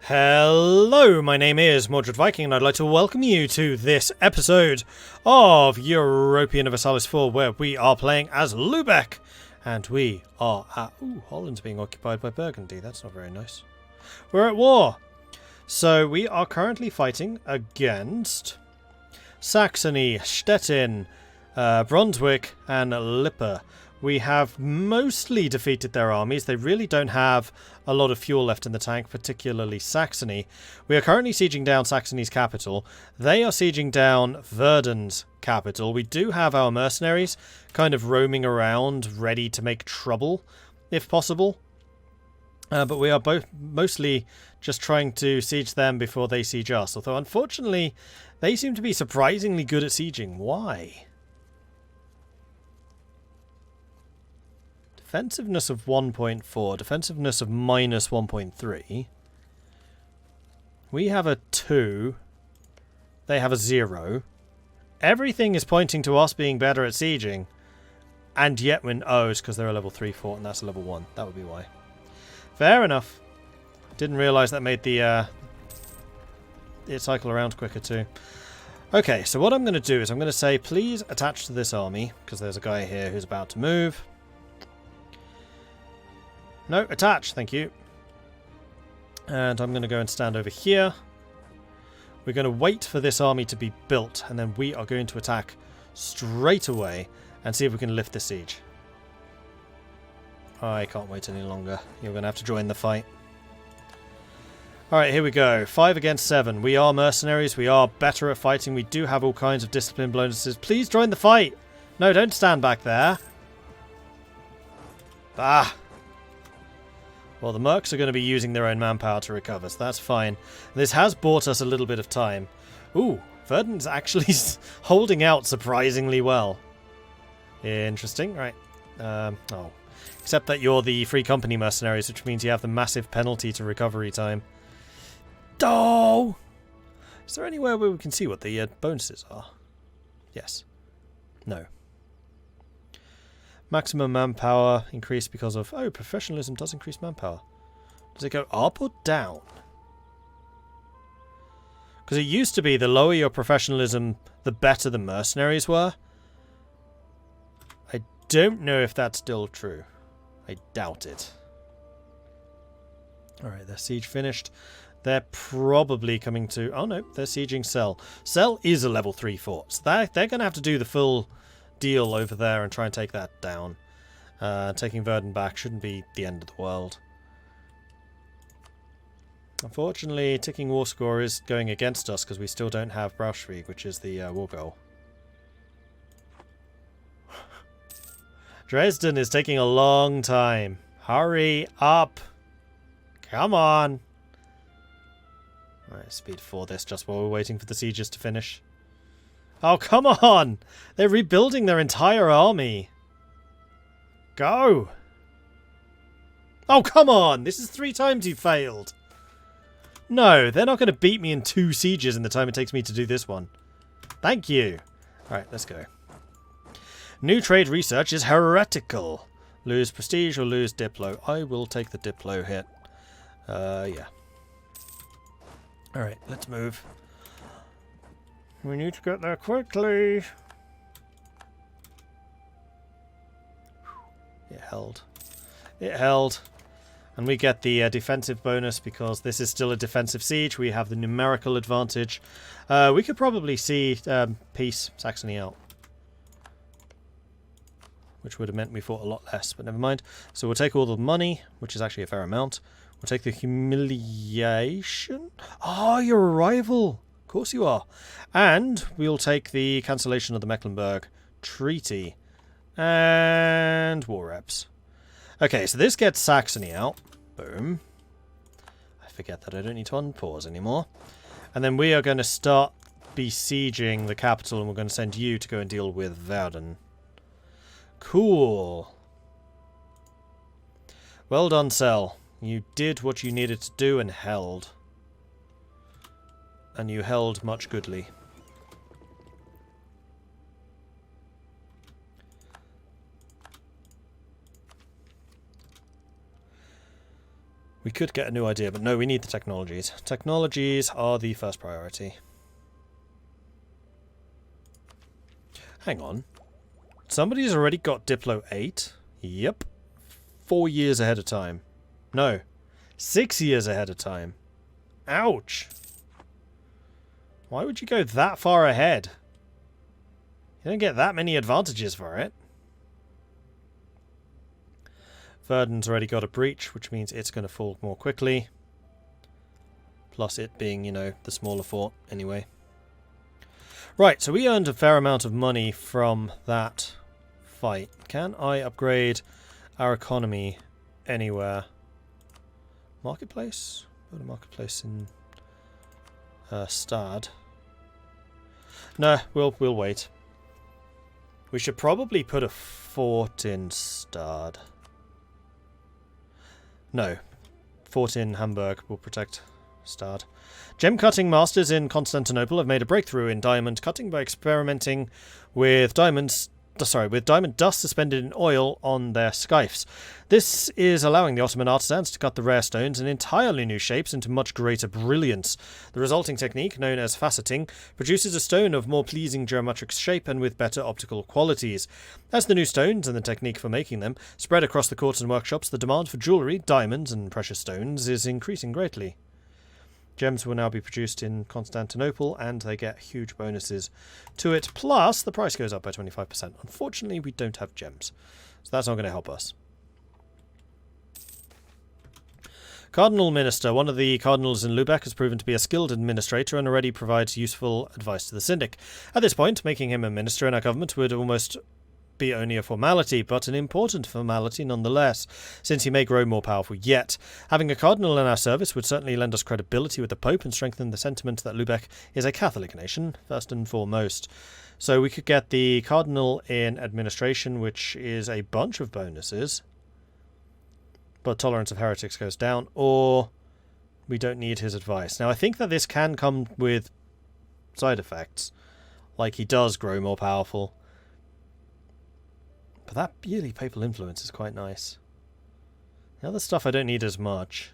Hello, my name is Mordred Viking, and I'd like to welcome you to this episode of Europa Universalis IV, where we are playing as Lubeck, and we are at... Ooh, Holland's being occupied by Burgundy. That's not very nice. We're at war. So we are currently fighting against Saxony, Stettin, Brunswick, and Lippe. We have mostly defeated their armies. They really don't have a lot of fuel left in the tank, particularly Saxony. We are currently sieging down Saxony's capital. They are sieging down Verden's capital. We do have our mercenaries kind of roaming around, ready to make trouble, if possible. But we are both mostly just trying to siege them before they siege us. Although, unfortunately, they seem to be surprisingly good at sieging. Why? Defensiveness of 1.4, defensiveness of minus 1.3. We have a 2. They have a 0. Everything is pointing to us being better at sieging. And yet when... Oh, it's because they're a level 3 fort and that's a level 1. That would be why. Fair enough. Didn't realise that made the... it cycle around quicker too. Okay, so what I'm going to do is I'm going to say, please attach to this army, because there's a guy here who's about to move. No, attach, thank you. And I'm going to go and stand over here. We're going to wait for this army to be built, and then we are going to attack straight away and see if we can lift the siege. I can't wait any longer. You're going to have to join the fight. Alright, here we go. 5 against 7. We are mercenaries. We are better at fighting. We do have all kinds of discipline bonuses. Please join the fight! No, don't stand back there. Ah! Well, the mercs are going to be using their own manpower to recover, so that's fine. This has bought us a little bit of time. Ooh, Verden's actually holding out surprisingly well. Interesting, right. Oh. Except that you're the free company mercenaries, which means you have the massive penalty to recovery time. Oh! Is there anywhere where we can see what the bonuses are? Yes. No. Maximum manpower increased because of... Oh, professionalism does increase manpower. Does it go up or down? Because it used to be the lower your professionalism, the better the mercenaries were. I don't know if that's still true. I doubt it. Alright, their siege finished. They're probably coming to... Oh no, they're sieging Cell. Cell is a level 3 fort. So they're going to have to do the full deal over there and try and take that down. Taking Verden back shouldn't be the end of the world. Unfortunately, ticking war score is going against us because we still don't have Braunschweig, which is the war goal. Dresden is taking a long time. Hurry up! Come on! Alright, speed 4 this just while we're waiting for the sieges to finish. Oh, come on! They're rebuilding their entire army. Go! Oh, come on! This is 3 times you failed. No, they're not going to beat me in 2 sieges in the time it takes me to do this one. Thank you. Alright, let's go. New trade research is heretical. Lose prestige or lose diplo. I will take the diplo hit. Yeah. Alright, let's move. We need to get there quickly. It held. It held. And we get the defensive bonus because this is still a defensive siege. We have the numerical advantage. We could probably see peace Saxony out. Which would have meant we fought a lot less, but never mind. So we'll take all the money, which is actually a fair amount. We'll take the humiliation. Oh, you're a rival. Of course you are. And we'll take the cancellation of the Mecklenburg Treaty. And war reps. Okay, so this gets Saxony out. Boom. I forget that I don't need to unpause anymore. And then we are going to start besieging the capital, and we're going to send you to go and deal with Verden. Cool. Well done, Cell. You did what you needed to do and held. And you held much goodly. We could get a new idea, but no, we need the technologies. Technologies are the first priority. Hang on. Somebody's already got Diplo 8. Yep. 4 years ahead of time. No. 6 years ahead of time. Ouch. Why would you go that far ahead? You don't get that many advantages for it. Verdun's already got a breach, which means it's going to fall more quickly. Plus it being, you know, the smaller fort anyway. Right, so we earned a fair amount of money from that fight. Can I upgrade our economy anywhere? Marketplace? Go to marketplace in Stad. No, we'll wait. We should probably put a fort in Stad. No. Fort in Hamburg will protect Stad. Gem cutting masters in Constantinople have made a breakthrough in diamond cutting by experimenting with diamond dust suspended in oil on their scythes. This is allowing the Ottoman artisans to cut the rare stones in entirely new shapes into much greater brilliance. The resulting technique, known as faceting, produces a stone of more pleasing geometric shape and with better optical qualities. As the new stones and the technique for making them spread across the courts and workshops, the demand for jewellery, diamonds and precious stones is increasing greatly. Gems will now be produced in Constantinople, and they get huge bonuses to it. Plus, the price goes up by 25%. Unfortunately, we don't have gems, so that's not going to help us. Cardinal Minister. One of the cardinals in Lubeck has proven to be a skilled administrator and already provides useful advice to the Syndic. At this point, making him a minister in our government would almost be only a formality, but an important formality nonetheless, since he may grow more powerful yet. Having a cardinal in our service would certainly lend us credibility with the Pope and strengthen the sentiment that Lubeck is a Catholic nation, first and foremost. So we could get the cardinal in administration, which is a bunch of bonuses, but tolerance of heretics goes down, or we don't need his advice. Now I think that this can come with side effects, like he does grow more powerful. But that yearly papal influence is quite nice. The other stuff I don't need as much.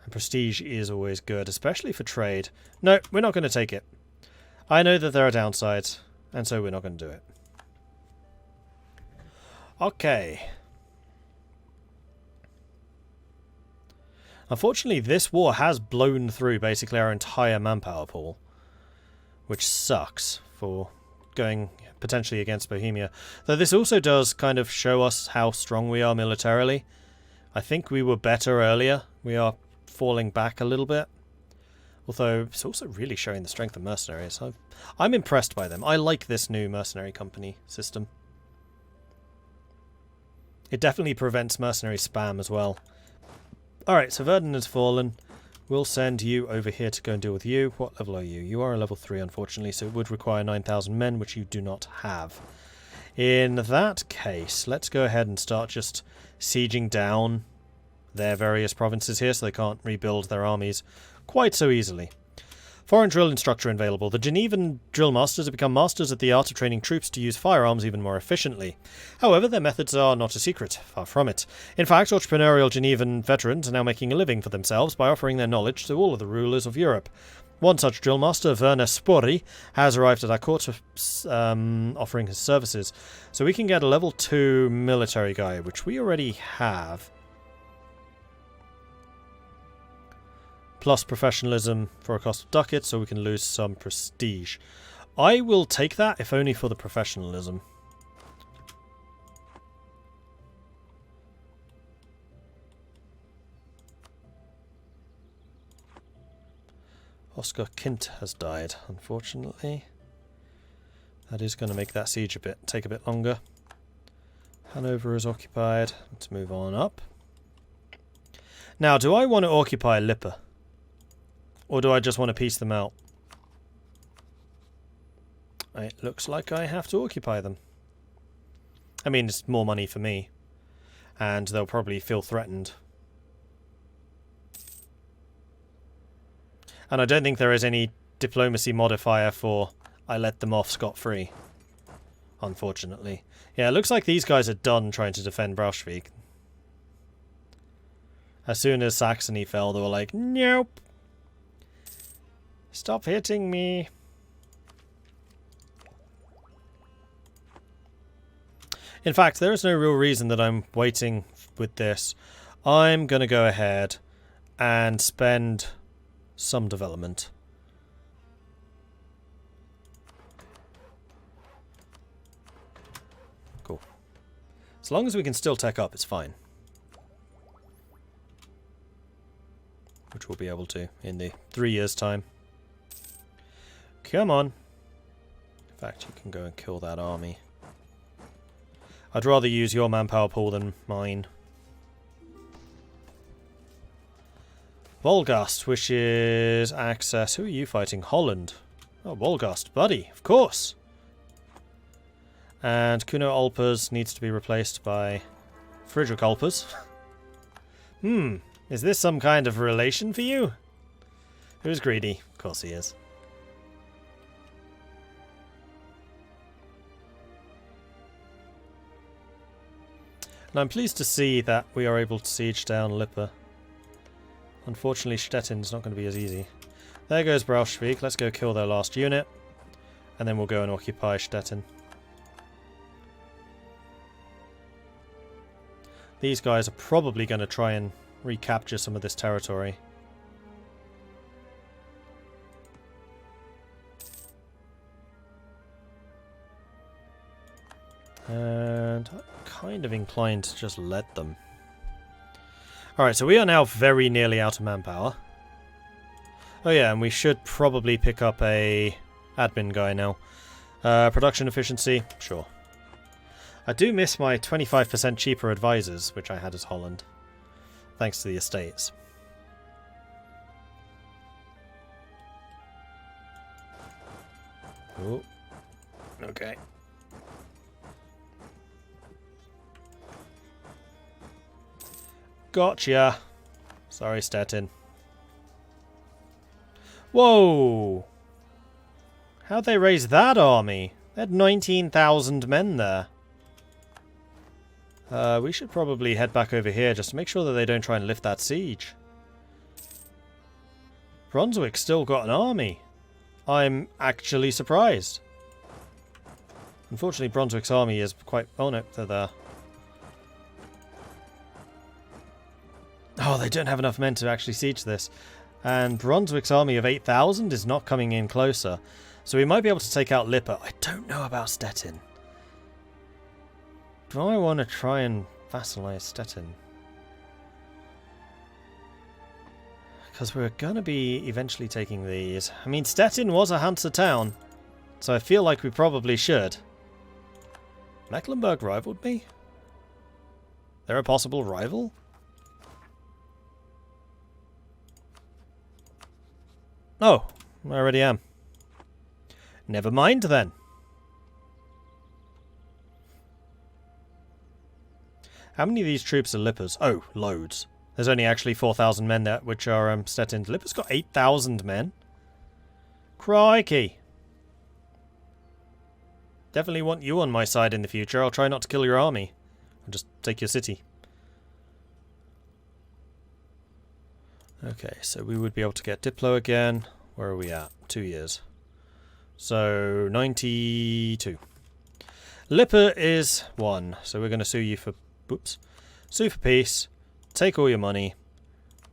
And prestige is always good, especially for trade. No, we're not going to take it. I know that there are downsides, and so we're not going to do it. Okay. Unfortunately, this war has blown through basically our entire manpower pool, which sucks for going potentially against Bohemia. Though this also does kind of show us how strong we are militarily. I think we were better earlier. We are falling back a little bit. Although it's also really showing the strength of mercenaries. I'm impressed by them. I like this new mercenary company system. It definitely prevents mercenary spam as well. Alright, so Verdun has fallen. We'll send you over here to go and deal with you. What level are you? You are a level 3, unfortunately, so it would require 9,000 men, which you do not have. In that case, let's go ahead and start just sieging down their various provinces here, so they can't rebuild their armies quite so easily. Foreign drill instructor available. The Genevan drill masters have become masters at the art of training troops to use firearms even more efficiently. However, their methods are not a secret, far from it. In fact, entrepreneurial Genevan veterans are now making a living for themselves by offering their knowledge to all of the rulers of Europe. One such drill master, Werner Spori, has arrived at our court offering his services. So we can get a level 2 military guy, which we already have. Plus professionalism for a cost of ducats, so we can lose some prestige. I will take that, if only for the professionalism. Oscar Kint has died, unfortunately. That is going to make that siege take a bit longer. Hanover is occupied. Let's move on up. Now, do I want to occupy Lippe? Or do I just want to piece them out? It looks like I have to occupy them. I mean, it's more money for me. And they'll probably feel threatened. And I don't think there is any diplomacy modifier for I let them off scot-free. Unfortunately. Yeah, it looks like these guys are done trying to defend Braunschweig. As soon as Saxony fell, they were like, nope. Stop hitting me. In fact, there is no real reason that I'm waiting with this. I'm going to go ahead and spend some development. Cool. As long as we can still tech up, it's fine. Which we'll be able to in the 3 years' time. Come on. In fact, you can go and kill that army. I'd rather use your manpower pool than mine. Volgast wishes access. Who are you fighting? Holland. Oh, Volgast, buddy, of course. And Kuno Alpers needs to be replaced by Friedrich Alpers. Is this some kind of relation for you? Who's greedy? Of course he is. And I'm pleased to see that we are able to siege down Lippe. Unfortunately, Stettin's not going to be as easy. There goes Braunschweig. Let's go kill their last unit. And then we'll go and occupy Stettin. These guys are probably going to try and recapture some of this territory. And I'm kind of inclined to just let them. Alright, so we are now very nearly out of manpower. Oh yeah, and we should probably pick up a admin guy now. Production efficiency, sure. I do miss my 25% cheaper advisors, which I had as Holland. Thanks to the estates. Oh. Okay. Gotcha. Sorry, Stettin. Whoa! How'd they raise that army? They had 19,000 men there. We should probably head back over here just to make sure that they don't try and lift that siege. Brunswick's still got an army. I'm actually surprised. Unfortunately, Brunswick's army is quite... Oh no, they're there. Oh, they don't have enough men to actually siege this. And Brunswick's army of 8,000 is not coming in closer. So we might be able to take out Lippe. I don't know about Stettin. Do I want to try and vassalize Stettin? Because we're going to be eventually taking these. I mean, Stettin was a Hansa town. So I feel like we probably should. Mecklenburg rivaled me? They're a possible rival? Oh, I already am. Never mind then. How many of these troops are Lippe's? Oh, loads. There's only actually 4,000 men there, which are Stettin. Lippe's got 8,000 men. Crikey. Definitely want you on my side in the future. I'll try not to kill your army. I'll just take your city. Okay, so we would be able to get Diplo again. Where are we at? 2 years. So, 92. Lippe is 1. So we're going to sue you for... Oops. Sue for peace. Take all your money.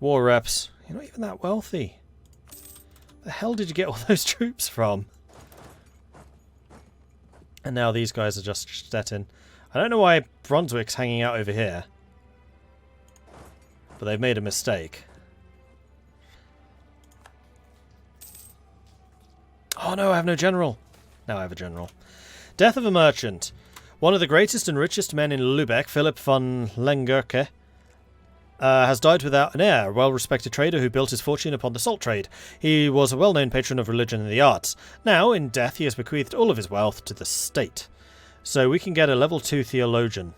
War reps. You're not even that wealthy. Where the hell did you get all those troops from? And now these guys are just Stettin. I don't know why Brunswick's hanging out over here. But they've made a mistake. Oh no, I have no general. Now I have a general. Death of a merchant. One of the greatest and richest men in Lubeck, Philip von Lengerke, has died without an heir, a well-respected trader who built his fortune upon the salt trade. He was a well-known patron of religion and the arts. Now, in death, he has bequeathed all of his wealth to the state. So we can get a level 2 theologian.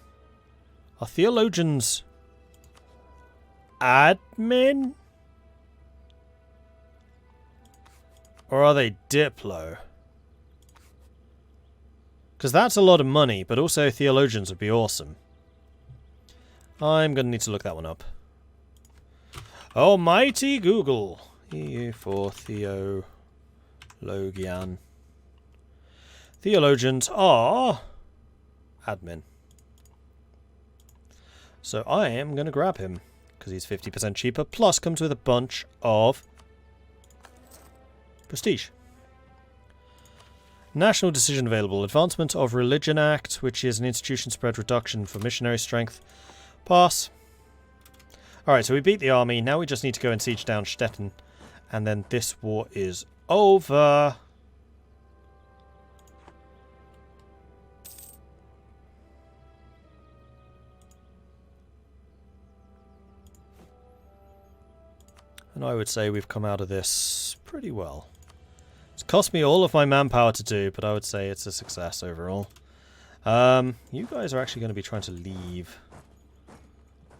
Are theologians admin? Or are they Diplo? Because that's a lot of money, but also theologians would be awesome. I'm going to need to look that one up. Almighty Google. EU for Theologian. Theologians are admin. So I am going to grab him because he's 50% cheaper, plus comes with a bunch of prestige. National decision available. Advancement of Religion Act, which is an institution spread reduction for missionary strength. Pass. Alright, so we beat the army. Now we just need to go and siege down Stettin. And then this war is over. And I would say we've come out of this pretty well. It's cost me all of my manpower to do, but I would say it's a success overall. You guys are actually going to be trying to leave.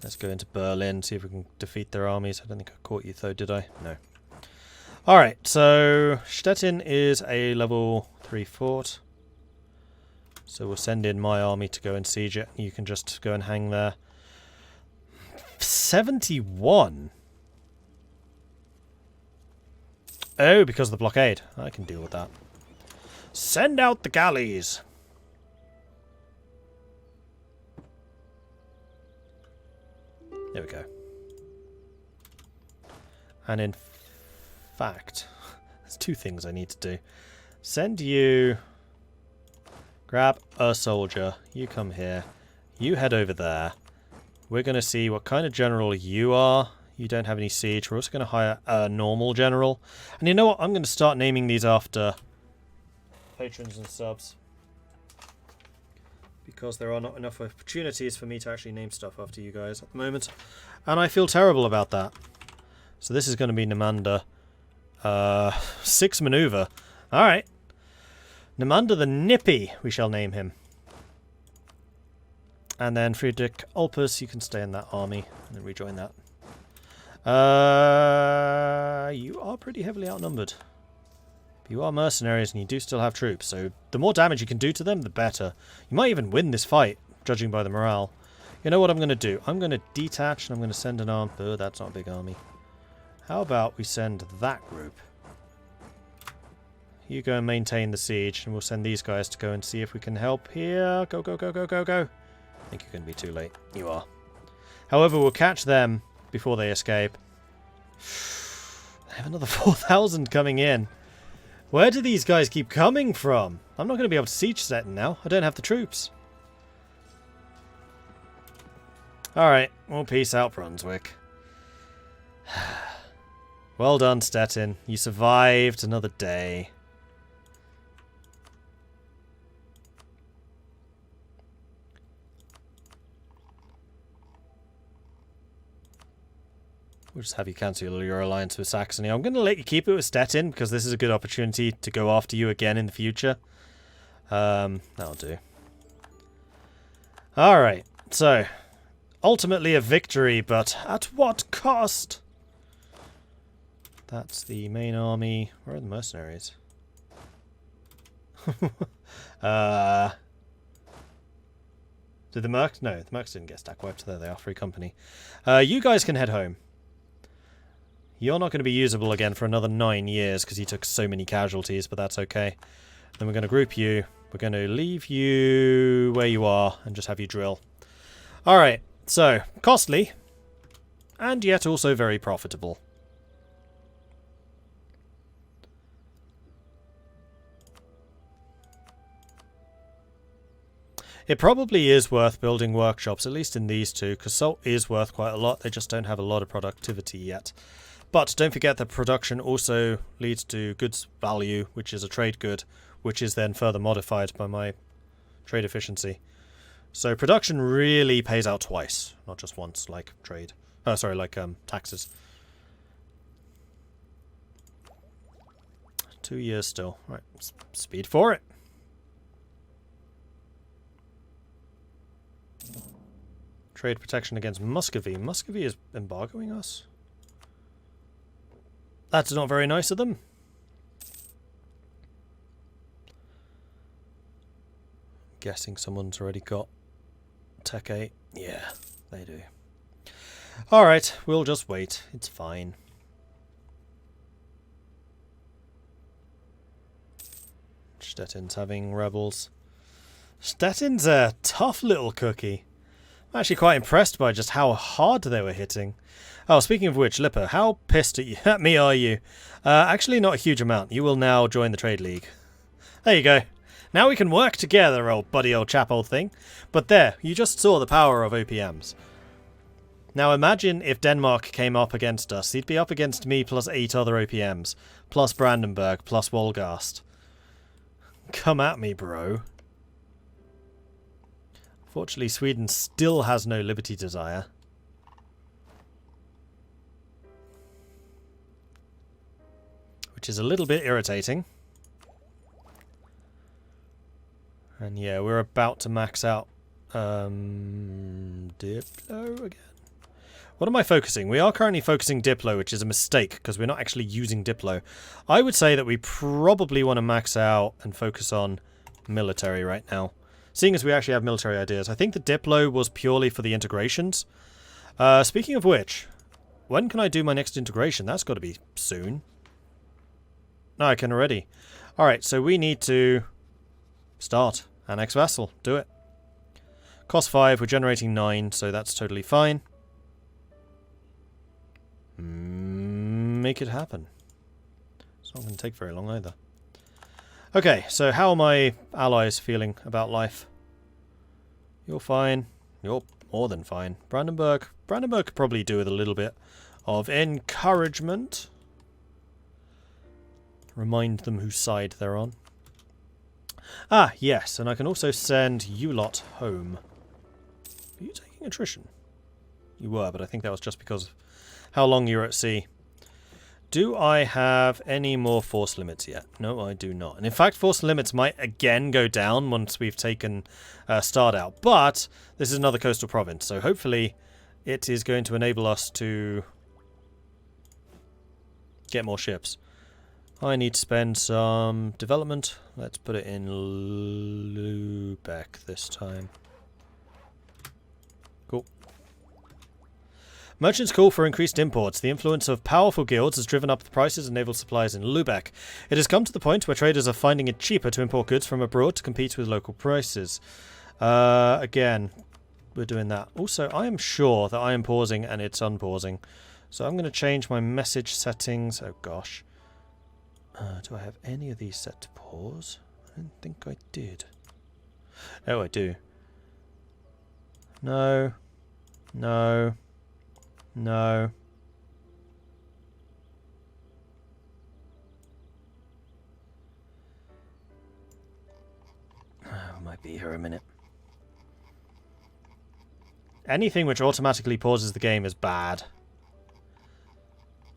Let's go into Berlin, see if we can defeat their armies. I don't think I caught you though, did I? No. Alright, so Stettin is a level 3 fort. So we'll send in my army to go and siege it. You can just go and hang there. 71? Oh, because of the blockade. I can deal with that. Send out the galleys! There we go. And in fact, there's two things I need to do. Send you... Grab a soldier. You come here. You head over there. We're going to see what kind of general you are. You don't have any siege. We're also going to hire a normal general. And you know what? I'm going to start naming these after patrons and subs. Because there are not enough opportunities for me to actually name stuff after you guys at the moment. And I feel terrible about that. So this is going to be Nemander. 6 maneuver. Alright. Nemander the Nippy, we shall name him. And then Friedrich Ulpus, you can stay in that army and then rejoin that. You are pretty heavily outnumbered. You are mercenaries and you do still have troops, so the more damage you can do to them, the better. You might even win this fight, judging by the morale. You know what I'm going to do? I'm going to detach and I'm going to send an arm. Oh, that's not a big army. How about we send that group? You go and maintain the siege, and we'll send these guys to go and see if we can help here. Go, go, go, go, go, go. I think you're going to be too late. You are. However, we'll catch them before they escape. I have another 4,000 coming in. Where do these guys keep coming from? I'm not going to be able to siege Stettin now. I don't have the troops. Alright, well, peace out, Brunswick. Well done, Stettin. You survived another day. We'll just have you cancel your alliance with Saxony. I'm going to let you keep it with Stettin because this is a good opportunity to go after you again in the future. That'll do. Alright, so ultimately a victory, but at what cost? That's the main army. Where are the mercenaries? Did the Mercs? No, the Mercs didn't get stack wiped. There they are, free company. You guys can head home. You're not going to be usable again for another 9 years because you took so many casualties, but that's okay. Then we're going to group you. We're going to leave you where you are and just have you drill. Alright, so costly and yet also very profitable. It probably is worth building workshops, at least in these two, because salt is worth quite a lot. They just don't have a lot of productivity yet. But don't forget that production also leads to goods value, which is a trade good, which is then further modified by my trade efficiency. So production really pays out twice, not just once, like trade. Oh, sorry, like taxes. 2 years still. Right, speed for it. Trade protection against Muscovy. Muscovy is embargoing us? That's not very nice of them. Guessing someone's already got Tech 8. Yeah, they do. Alright, we'll just wait. It's fine. Stettin's having rebels. Stettin's a tough little cookie. I'm actually quite impressed by just how hard they were hitting. Oh, speaking of which, Lipper, how pissed at me are you? Actually, not a huge amount. You will now join the Trade League. There you go. Now we can work together, old buddy, old chap, old thing. But there, you just saw the power of OPMs. Now imagine if Denmark came up against us. He'd be up against me plus 8 other OPMs. Plus Brandenburg, plus Wolgast. Come at me, bro. Fortunately, Sweden still has no liberty desire. Which is a little bit irritating. And yeah, we're about to max out Diplo again. What am I focusing? We are currently focusing Diplo, which is a mistake because we're not actually using Diplo. I would say that we probably want to max out and focus on military right now. Seeing as we actually have military ideas. I think the Diplo was purely for the integrations. Speaking of which, when can I do my next integration? That's got to be soon. No, I can already. Alright, so we need to start. Annex Vassal. Do it. Cost 5, we're generating 9, so that's totally fine. Make it happen. It's not going to take very long either. Okay, so how are my allies feeling about life? You're fine. You're more than fine. Brandenburg. Brandenburg could probably do with a little bit of encouragement. Remind them whose side they're on. Ah, yes, and I can also send you lot home. Are you taking attrition? You were, but I think that was just because of how long you were at sea. Do I have any more force limits yet? No, I do not. And in fact, force limits might again go down once we've taken Start out. But this is another coastal province, so hopefully it is going to enable us to get more ships. I need to spend some development. Let's put it in Lubeck this time. Cool. Merchants call for increased imports. The influence of powerful guilds has driven up the prices of naval supplies in Lubeck. It has come to the point where traders are finding it cheaper to import goods from abroad to compete with local prices. Again, we're doing that. Also, I am sure that I am pausing and it's unpausing. So I'm going to change my message settings. Oh gosh. Do I have any of these set to pause? I don't think I did. Oh, I do. No. No. No. I might be here a minute. Anything which automatically pauses the game is bad.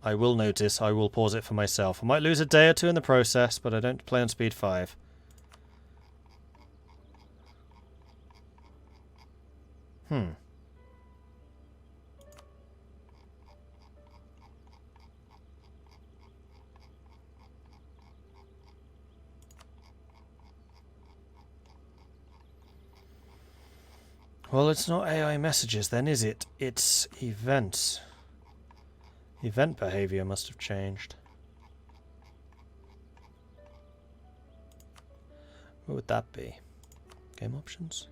I will notice, I will pause it for myself. I might lose a day or two in the process, but I don't play on speed 5. Well, it's not AI messages then, is it? It's events. Event behavior must have changed. What would that be? Game options?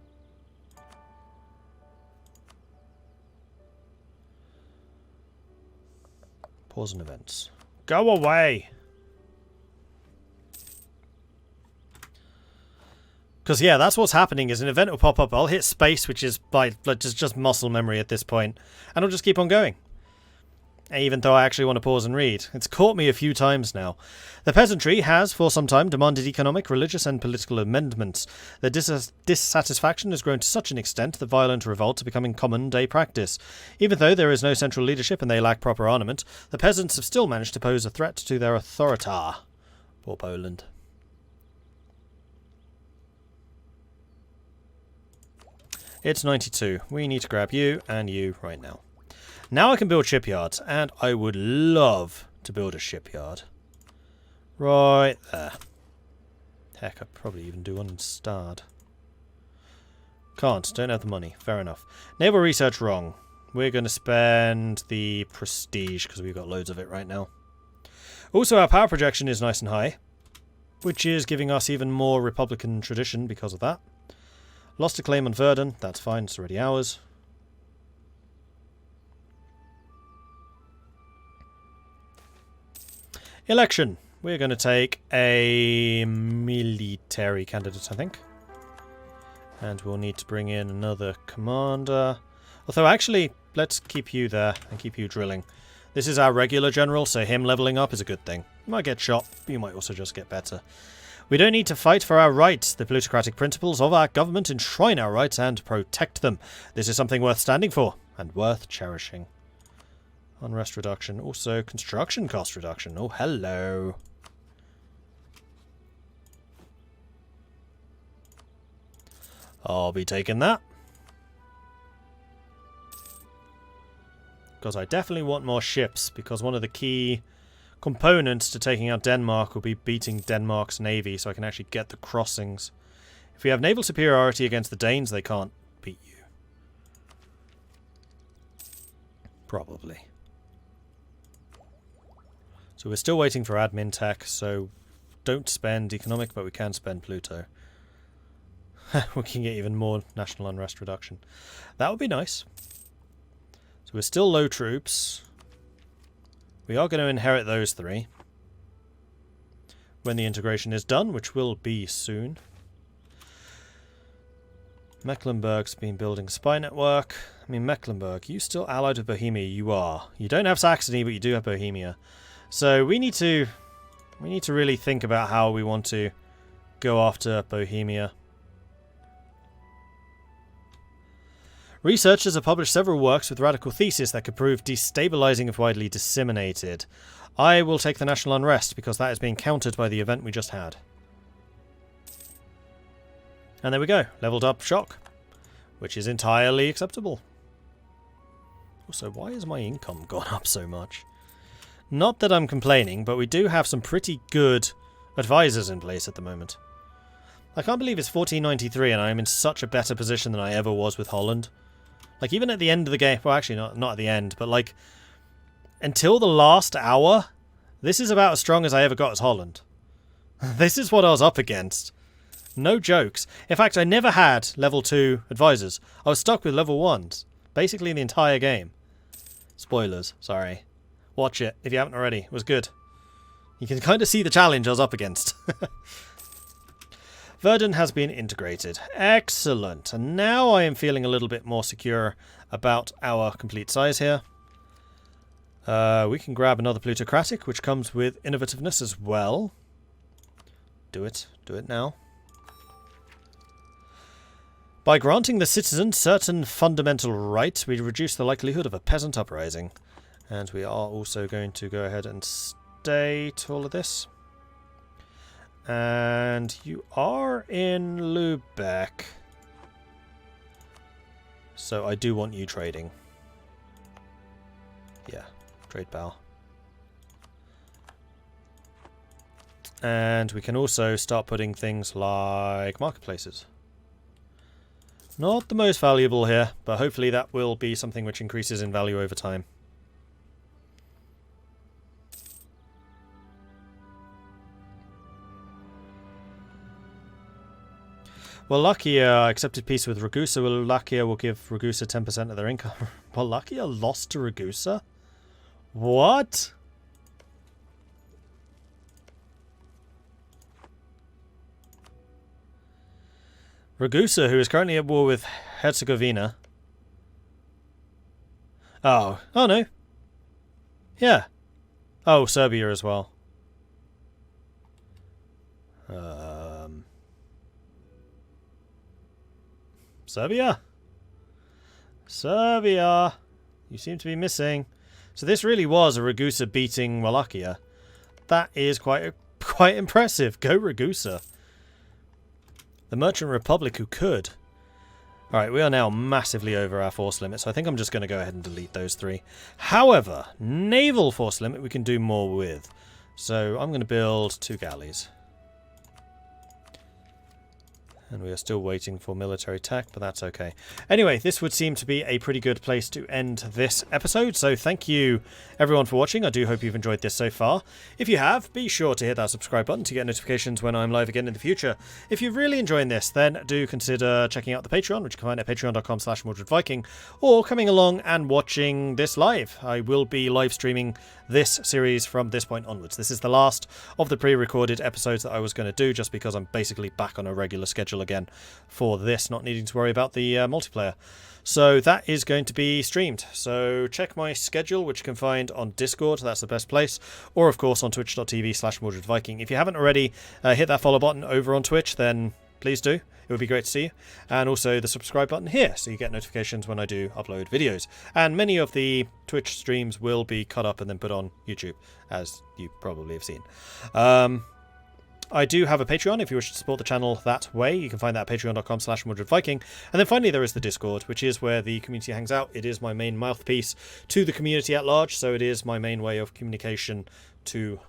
Pause and events. Go away! Because, yeah, that's what's happening, is an event will pop up. I'll hit space, which is by just muscle memory at this point, and I'll just keep on going. Even though I actually want to pause and read. It's caught me a few times now. The peasantry has, for some time, demanded economic, religious and political amendments. Their dissatisfaction has grown to such an extent that violent revolts are becoming common-day practice. Even though there is no central leadership and they lack proper armament, the peasants have still managed to pose a threat to their authority. Poor Poland. It's 92. We need to grab you and you right now. Now I can build shipyards, and I would love to build a shipyard. Right there. Heck, I'd probably even do one in Stad. Can't, don't have the money. Fair enough. Naval research wrong. we're going to spend the prestige because we've got loads of it right now. Also, our power projection is nice and high, which is giving us even more Republican tradition because of that. Lost a claim on Verdun. That's fine. It's already ours. Election. We're going to take a military candidate, I think. And we'll need to bring in another commander. Although, actually, let's keep you there and keep you drilling. This is our regular general, so him leveling up is a good thing. You might get shot, but you might also just get better. We don't need to fight for our rights. The plutocratic principles of our government enshrine our rights and protect them. This is something worth standing for and worth cherishing. Unrest reduction. Also, construction cost reduction. Oh, hello. I'll be taking that. Because I definitely want more ships, because one of the key components to taking out Denmark will be beating Denmark's navy, so I can actually get the crossings. If we have naval superiority against the Danes, they can't beat you. Probably. So we're still waiting for admin tech, so don't spend economic, but we can spend Pluto. We can get even more national unrest reduction. That would be nice. So we're still low troops. We are going to inherit those three when the integration is done, which will be soon. Mecklenburg's been building a spy network. I mean, Mecklenburg, you still allied with Bohemia? You are. You don't have Saxony, but you do have Bohemia. So we need to really think about how we want to go after Bohemia. Researchers have published several works with radical theses that could prove destabilizing if widely disseminated. I will take the national unrest because that is being countered by the event we just had. And there we go. Leveled up shock, which is entirely acceptable. Also, why has my income gone up so much? Not that I'm complaining, but we do have some pretty good advisors in place at the moment. I can't believe it's 1493 and I am in such a better position than I ever was with Holland. Like, even at the end of the game, well, actually, not at the end, but, like, until the last hour, this is about as strong as I ever got as Holland. This is what I was up against. No jokes. In fact, I never had level 2 advisors. I was stuck with level 1s, basically the entire game. Spoilers, sorry. Watch it, if you haven't already. It was good. You can kind of see the challenge I was up against. Verdun has been integrated. Excellent. And now I am feeling a little bit more secure about our complete size here. We can grab another plutocratic, which comes with innovativeness as well. Do it. Do it now. By granting the citizens certain fundamental rights, we reduce the likelihood of a peasant uprising. And we are also going to go ahead and state all of this. And you are in Lubeck. So I do want you trading. Yeah, trade bow. And we can also start putting things like marketplaces. Not the most valuable here, but hopefully that will be something which increases in value over time. Wallachia accepted peace with Ragusa. Wallachia will give Ragusa 10% of their income. Wallachia lost to Ragusa? What? Ragusa, who is currently at war with Herzegovina. Oh. Oh, no. Yeah. Oh, Serbia as well. Serbia? Serbia! You seem to be missing. So this really was a Ragusa beating Wallachia. That is quite impressive. Go Ragusa. The Merchant Republic who could. Alright, we are now massively over our force limit, so I think I'm just going to go ahead and delete those three. However, naval force limit we can do more with. So I'm going to build 2 galleys. And we are still waiting for military tech, but that's okay. Anyway, this would seem to be a pretty good place to end this episode. So thank you, everyone, for watching. I do hope you've enjoyed this so far. If you have, be sure to hit that subscribe button to get notifications when I'm live again in the future. If you're really enjoying this, then do consider checking out the Patreon, which you can find at patreon.com/MordredViking, or coming along and watching this live. I will be live streaming this series from this point onwards. This is the last of the pre-recorded episodes that I was going to do, just because I'm basically back on a regular schedule again for this, not needing to worry about the multiplayer. So that is going to be streamed. So check my schedule, which you can find on Discord. That's the best place. Or, of course, on twitch.tv/MordredViking. If you haven't already hit that follow button over on Twitch, then please do. It would be great to see you. And also the subscribe button here, so you get notifications when I do upload videos. And many of the Twitch streams will be cut up and then put on YouTube, as you probably have seen. I do have a Patreon if you wish to support the channel that way. You can find that at patreon.com/MordredViking. And then finally there is the Discord, which is where the community hangs out. It is my main mouthpiece to the community at large, so it is my main way of communication to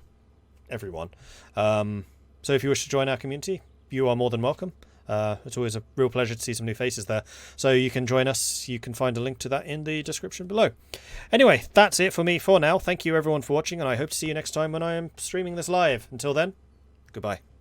everyone. So if you wish to join our community, you are more than welcome. It's always a real pleasure to see some new faces there. So you can join us. You can find a link to that in the description below. Anyway, that's it for me for now. Thank you everyone for watching, and I hope to see you next time when I am streaming this live. Until then, goodbye.